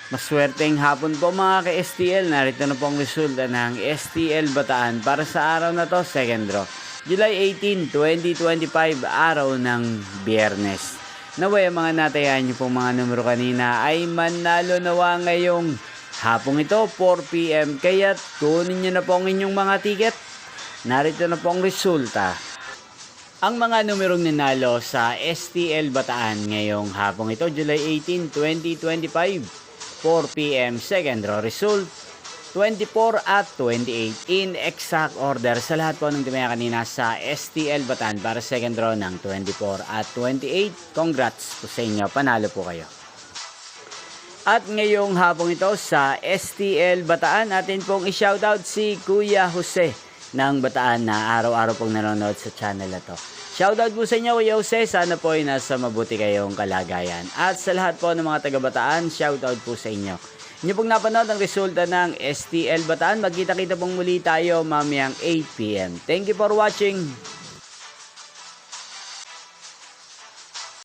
Maswerteng hapon po mga ka-STL. Narito na po ang resulta ng STL Bataan para sa araw na to, second draw. July 18, 2025, araw ng Biyernes. Naway ang mga natayan niyo pong mga numero kanina ay manalo nawa ngayong hapong ito, 4 PM. Kaya kunin niyo na po ang inyong mga ticket. Narito na po ang resulta. Ang mga numerong nanalo sa STL Bataan ngayong hapong ito, July 18, 2025. 4 PM second draw result 24 at 28 in exact order sa lahat po ng tumaya kanina sa STL Bataan para second draw ng 24 at 28. Congrats po sa inyo, panalo po kayo. At ngayong hapong ito sa STL Bataan, atin pong i-shoutout si Kuya Jose ng Bataan na araw-araw pong nanonood sa channel na to. Shoutout po sa inyo, Kuya Jose. Sana po ay nasa mabuti kayong kalagayan. At sa lahat po ng mga taga-Bataan, shoutout po sa inyo. Inyo pong napanood ang resulta ng STL Bataan. Magkita-kita pong muli tayo mamayang 8 PM. Thank you for watching.